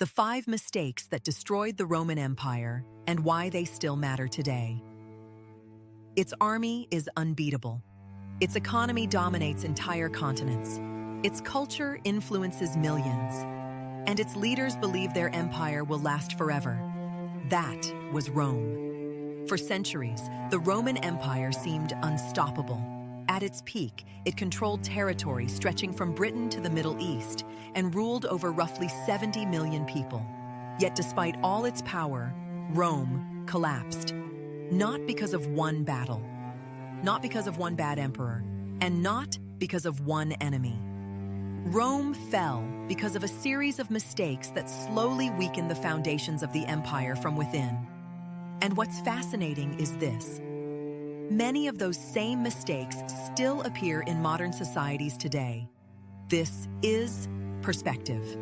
The 5 mistakes that destroyed the Roman Empire and why they still matter today. Its army is unbeatable. Its economy dominates entire continents. Its culture influences millions. And its leaders believe their empire will last forever. That was Rome. For centuries, the Roman Empire seemed unstoppable. At its peak, it controlled territory stretching from Britain to the Middle East and ruled over roughly 70 million people. Yet despite all its power, Rome collapsed. Not because of one battle, not because of one bad emperor, and not because of one enemy. Rome fell because of a series of mistakes that slowly weakened the foundations of the empire from within. And what's fascinating is this. Many of those same mistakes still appear in modern societies today. This is perspective.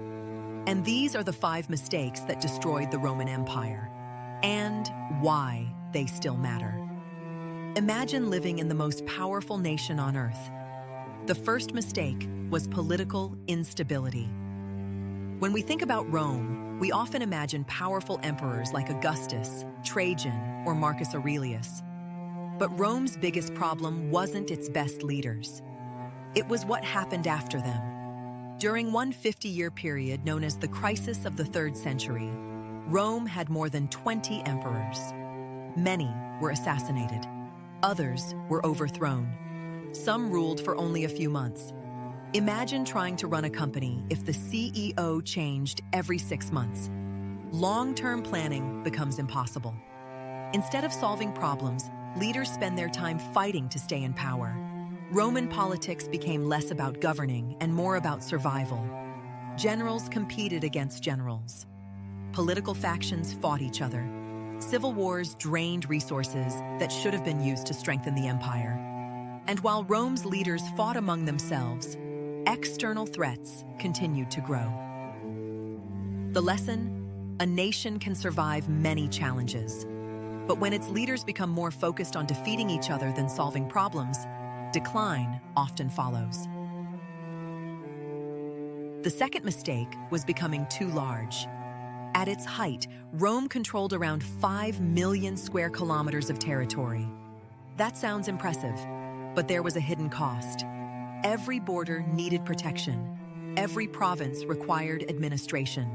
And these are the 5 mistakes that destroyed the Roman Empire, and why they still matter. Imagine living in the most powerful nation on earth. The first mistake was political instability. When we think about Rome, we often imagine powerful emperors like Augustus, Trajan, or Marcus Aurelius. But Rome's biggest problem wasn't its best leaders. It was what happened after them. During one 50-year period known as the Crisis of the 3rd Century, Rome had more than 20 emperors. Many were assassinated. Others were overthrown. Some ruled for only a few months. Imagine trying to run a company if the CEO changed every 6 months. Long-term planning becomes impossible. Instead of solving problems, leaders spend their time fighting to stay in power. Roman politics became less about governing and more about survival. Generals competed against generals. Political factions fought each other. Civil wars drained resources that should have been used to strengthen the empire. And while Rome's leaders fought among themselves, external threats continued to grow. The lesson: a nation can survive many challenges. But when its leaders become more focused on defeating each other than solving problems, decline often follows. The second mistake was becoming too large. At its height, Rome controlled around 5 million square kilometers of territory. That sounds impressive, but there was a hidden cost. Every border needed protection. Every province required administration.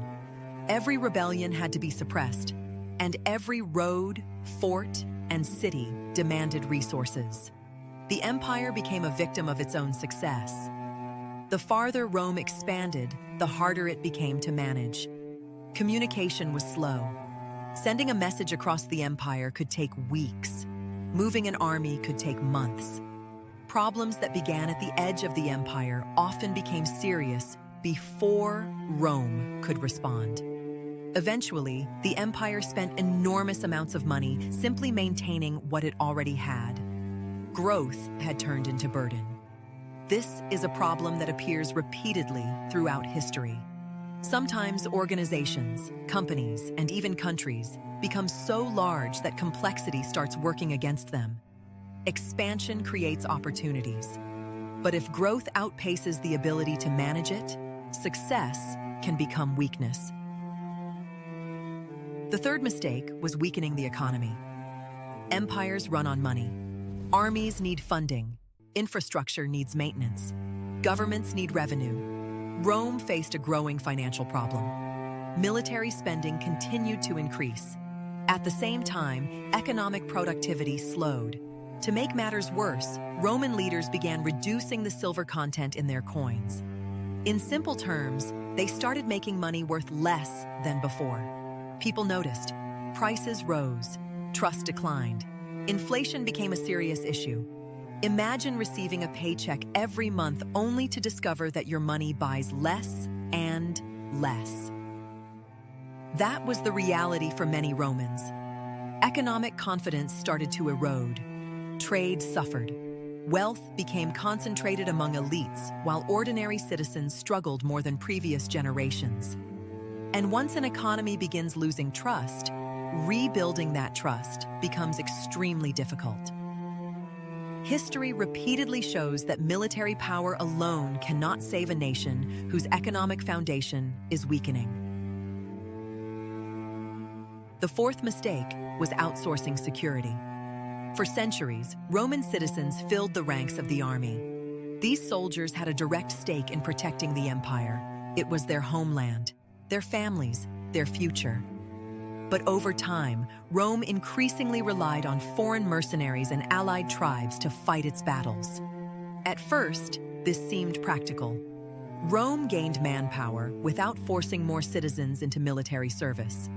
Every rebellion had to be suppressed. And every road, fort, and city demanded resources. The empire became a victim of its own success. The farther Rome expanded, the harder it became to manage. Communication was slow. Sending a message across the empire could take weeks. Moving an army could take months. Problems that began at the edge of the empire often became serious before Rome could respond. Eventually, the empire spent enormous amounts of money simply maintaining what it already had. Growth had turned into burden. This is a problem that appears repeatedly throughout history. Sometimes organizations, companies, and even countries become so large that complexity starts working against them. Expansion creates opportunities. But if growth outpaces the ability to manage it, success can become weakness. The third mistake was weakening the economy. Empires run on money. Armies need funding. Infrastructure needs maintenance. Governments need revenue. Rome faced a growing financial problem. Military spending continued to increase. At the same time, economic productivity slowed. To make matters worse, Roman leaders began reducing the silver content in their coins. In simple terms, they started making money worth less than before. People noticed. Prices rose. Trust declined. Inflation became a serious issue. Imagine receiving a paycheck every month only to discover that your money buys less and less. That was the reality for many Romans. Economic confidence started to erode. Trade suffered. Wealth became concentrated among elites, while ordinary citizens struggled more than previous generations. And once an economy begins losing trust, rebuilding that trust becomes extremely difficult. History repeatedly shows that military power alone cannot save a nation whose economic foundation is weakening. The fourth mistake was outsourcing security. For centuries, Roman citizens filled the ranks of the army. These soldiers had a direct stake in protecting the empire. It was their homeland, their families, their future. But over time, Rome increasingly relied on foreign mercenaries and allied tribes to fight its battles. At first, this seemed practical. Rome gained manpower without forcing more citizens into military service.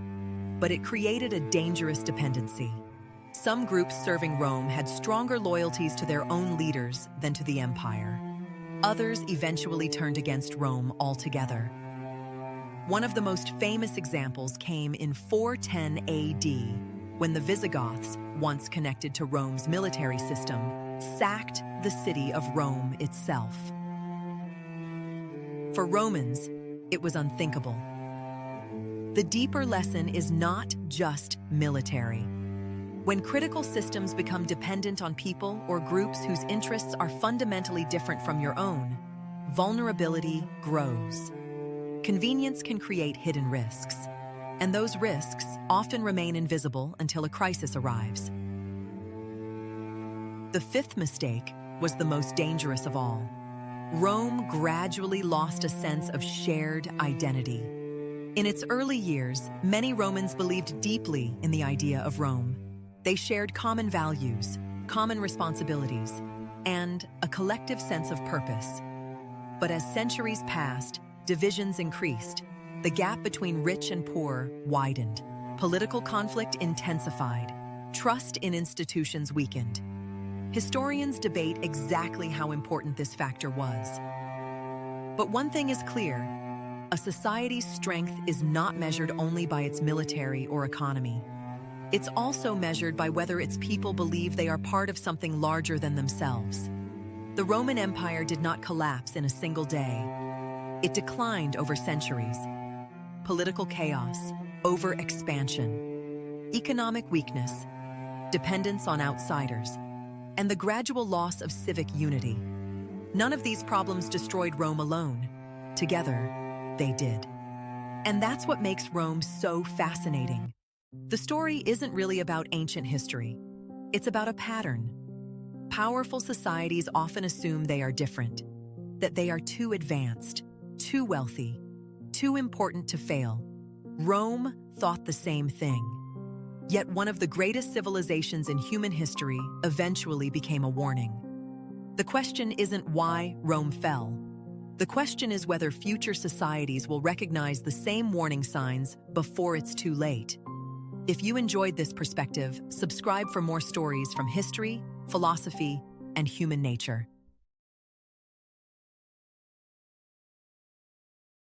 But it created a dangerous dependency. Some groups serving Rome had stronger loyalties to their own leaders than to the empire. Others eventually turned against Rome altogether. One of the most famous examples came in 410 AD, when the Visigoths, once connected to Rome's military system, sacked the city of Rome itself. For Romans, it was unthinkable. The deeper lesson is not just military. When critical systems become dependent on people or groups whose interests are fundamentally different from your own, vulnerability grows. Convenience can create hidden risks, and those risks often remain invisible until a crisis arrives. The fifth mistake was the most dangerous of all. Rome gradually lost a sense of shared identity. In its early years, many Romans believed deeply in the idea of Rome. They shared common values, common responsibilities, and a collective sense of purpose. But as centuries passed, divisions increased. The gap between rich and poor widened. Political conflict intensified. Trust in institutions weakened. Historians debate exactly how important this factor was. But one thing is clear: a society's strength is not measured only by its military or economy. It's also measured by whether its people believe they are part of something larger than themselves. The Roman Empire did not collapse in a single day. It declined over centuries. Political chaos, overexpansion, economic weakness, dependence on outsiders, and the gradual loss of civic unity. None of these problems destroyed Rome alone. Together, they did. And that's what makes Rome so fascinating. The story isn't really about ancient history. It's about a pattern. Powerful societies often assume they are different, that they are too advanced, too wealthy, too important to fail. Rome thought the same thing. Yet one of the greatest civilizations in human history eventually became a warning. The question isn't why Rome fell. The question is whether future societies will recognize the same warning signs before it's too late. If you enjoyed this perspective, subscribe for more stories from history, philosophy, and human nature.